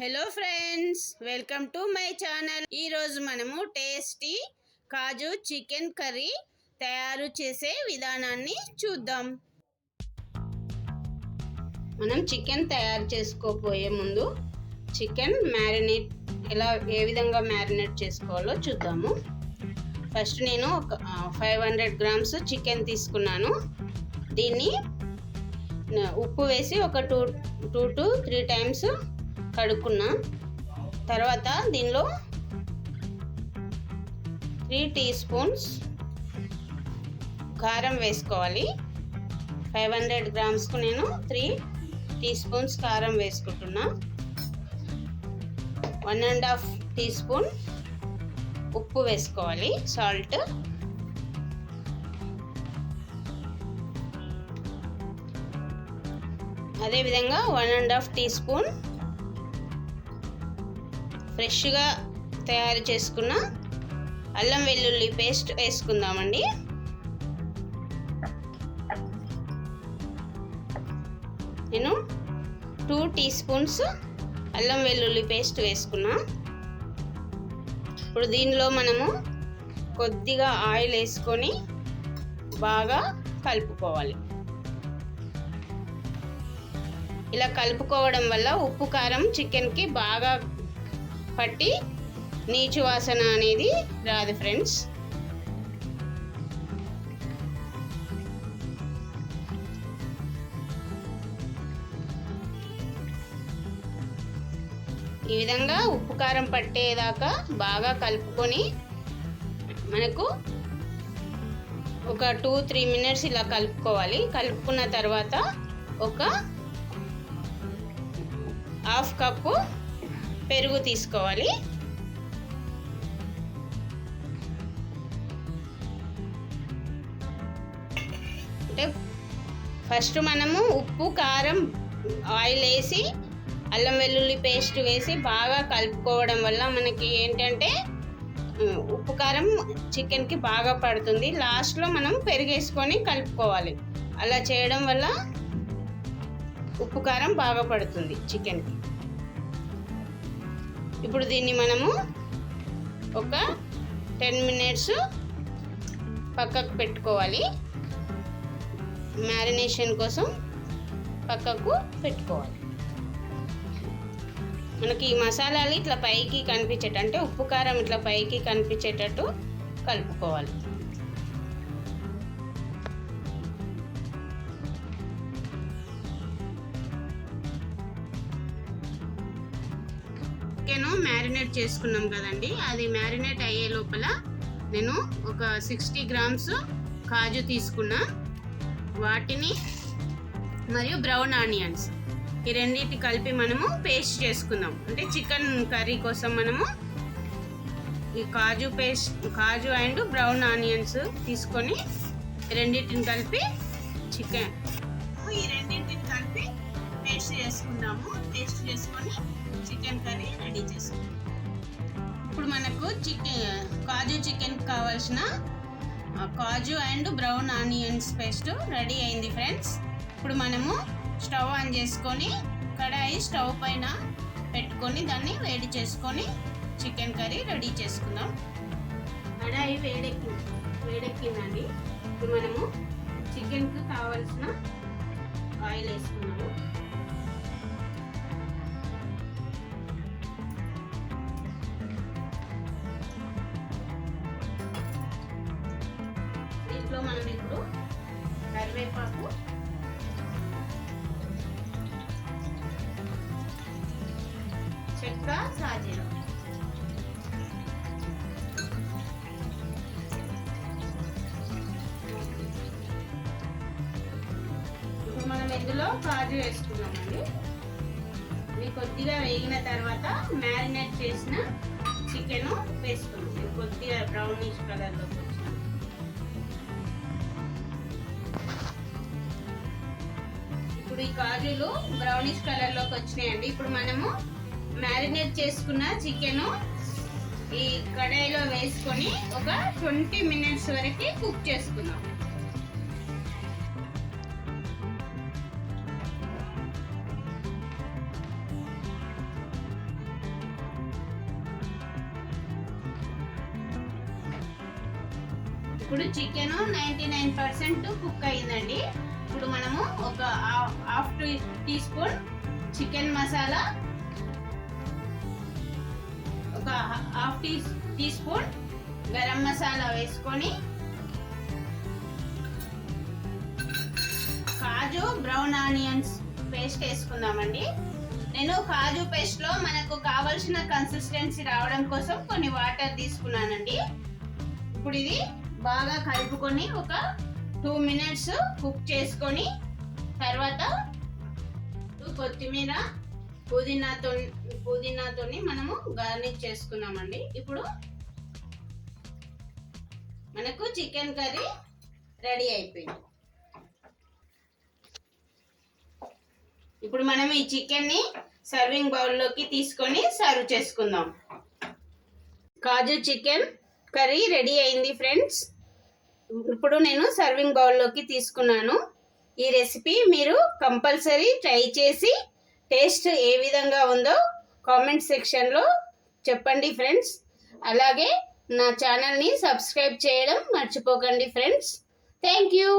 Hello friends, welcome to my channel. ఈరోజు మనము tasty కాజు chicken curry తయారు చేసే విధానాన్ని చూద్దాం. మనం చికెన్ తయారు చేసుకోబోయే ముందు చికెన్ మ్యారినేట్ ఏ విధంగా మ్యారినేట్ చేసుకోవాలో చూద్దాము. ఫస్ట్ నేను ఒక 500 గ్రామ్స్ చికెన్ తీసుకున్నాను. దీన్ని ఉప్పు వేసి ఒక 2 to 3 టైమ్స్ కడుక్కున్నా తర్వాత దీనిలో 3 టీ స్పూన్స్ కారం వేసుకోవాలి. 500 గ్రామ్స్కు నేను 3 టీ స్పూన్స్ కారం వేసుకుంటున్నా. 1.5 టీ స్పూన్ ఉప్పు వేసుకోవాలి, సాల్ట్. అదేవిధంగా 1.5 టీ స్పూన్ ఫ్రెష్గా తయారు చేసుకున్న అల్లం వెల్లుల్లి పేస్ట్ వేసుకుందామండి. నేను 2 టీ స్పూన్స్ అల్లం వెల్లుల్లి పేస్ట్ వేసుకున్నా. ఇప్పుడు దీనిలో మనము కొద్దిగా ఆయిల్ వేసుకొని బాగా కలుపుకోవాలి. ఇలా కలుపుకోవడం వల్ల ఉప్పు కారం చికెన్కి బాగా పట్టి నీచు వాసన అనేది రాదు ఫ్రెండ్స్. ఈ విధంగా ఉప్పు కారం పట్టేదాకా బాగా కలుపుకొని మనకు ఒక 2-3 మినిట్స్ ఇలా కలుపుకోవాలి. కలుపుకున్న తర్వాత ఒక 1/2 కప్పు పెరుగు తీసుకోవాలి. అంటే ఫస్ట్ మనము ఉప్పు కారం ఆయిల్ వేసి అల్లం వెల్లుల్లి పేస్ట్ వేసి బాగా కలుపుకోవడం వల్ల మనకి ఏంటంటే ఉప్పు కారం చికెన్కి బాగా పడుతుంది. లాస్ట్లో మనం పెరుగేసుకొని కలుపుకోవాలి. అలా చేయడం వల్ల ఉప్పు కారం బాగా పడుతుంది చికెన్కి. ఇప్పుడు దీన్ని మనము ఒక 10 మినిట్స్ పక్కకు పెట్టుకోవాలి. మ్యారినేషన్ కోసం పక్కకు పెట్టుకోవాలి. మనకి ఈ మసాలాలు ఇట్లా పైకి కనిపించేటట్టు, అంటే ఉప్పు కారం ఇట్లా పైకి కనిపించేటట్టు కలుపుకోవాలి. చికెన్ మ్యారినేట్ చేసుకున్నాం కదండి, అది మ్యారినేట్ అయ్యే లోపల నేను ఒక 60 గ్రామ్స్ కాజు తీసుకున్నా. వాటిని మరియు బ్రౌన్ ఆనియన్స్ ఈ రెండింటి కలిపి మనము పేస్ట్ చేసుకుందాం. అంటే చికెన్ కర్రీ కోసం మనము ఈ కాజు అండ్ బ్రౌన్ ఆనియన్స్ తీసుకొని రెండింటిని కలిపి ఈ రెండింటిని కలిపి పేస్ట్ చేసుకుందాము. పేస్ట్ చేసుకొని చికెన్ కర్రీ రెడీ చేసుకుందాం. ఇప్పుడు మనకు కాజు చికెన్ కావాల్సిన kaju and brown onions paste ready అయింది ఫ్రెండ్స్. ఇప్పుడు మనము స్టవ్ ఆన్ చేసుకొని కడాయి స్టవ్ పైన పెట్టుకొని దాన్ని వేడి చేసుకొని చికెన్ కర్రీ రెడీ చేసుకుందాం. కడాయి వేడెక్కిందండి. ఇప్పుడు మనము చికెన్కి కావాల్సిన ఆయిల్ వేసుకున్నాము. దీంట్లో మనం ఇప్పుడు కరివేపాకు, చెక్క, సాజీరా, ఇప్పుడు మనం ఇందులో కాజు వేసుకున్నామండి. ఇది కొద్దిగా వేగిన తర్వాత మ్యారినేట్ చేసిన చికెన్ వేసుకున్నాం. ఇది కొద్దిగా బ్రౌనిష్ కలర్లో వచ్చిన. ఇప్పుడు ఈ కాజులు బ్రౌనిష్ కలర్లోకి వచ్చినాయండి. ఇప్పుడు మనము మ్యారినేట్ చేసుకున్న చికెన్ ఈ కడాయిలో వేసుకొని ఒక 20 మినిట్స్ వరకు కుక్ చేసుకుందాం. ఇప్పుడు చికెన్ 99% కుక్ అయిందండి. ఇప్పుడు మనము ఒక half teaspoon chicken masala, ఒక half teaspoon garam masala వేసుకొని కాజు బ్రౌన్ ఆనియన్స్ పేస్ట్ వేసుకుందామండి. నేను కాజు పేస్ట్ లో మనకు కావలసిన కన్సిస్టెన్సీ రావడం కోసం కొన్ని వాటర్ తీసుకున్నానండి. ఇప్పుడు ఇది బాగా కలుపుకొని ఒక 2 minutes కుక్ చేసుకొని తర్వాత కొత్తిమీర పుదీనాతోని మనము గార్నిష్ చేసుకున్నామండి. ఇప్పుడు మనకు చికెన్ కర్రీ రెడీ అయిపోయింది. ఇప్పుడు మనం ఈ చికెన్ని సర్వింగ్ బౌల్లోకి తీసుకొని సర్వ్ చేసుకుందాం. కాజు చికెన్ కర్రీ రెడీ అయింది ఫ్రెండ్స్. ఇప్పుడు నేను సర్వింగ్ బౌల్లోకి తీసుకున్నాను. ఈ రెసిపీ మీరు కంపల్సరీ ట్రై చేసి టేస్ట్ ఏ విధంగా ఉందో కామెంట్ సెక్షన్లో చెప్పండి ఫ్రెండ్స్. అలాగే నా ఛానల్ని సబ్స్క్రైబ్ చేయడం మర్చిపోకండి ఫ్రెండ్స్. Thank you.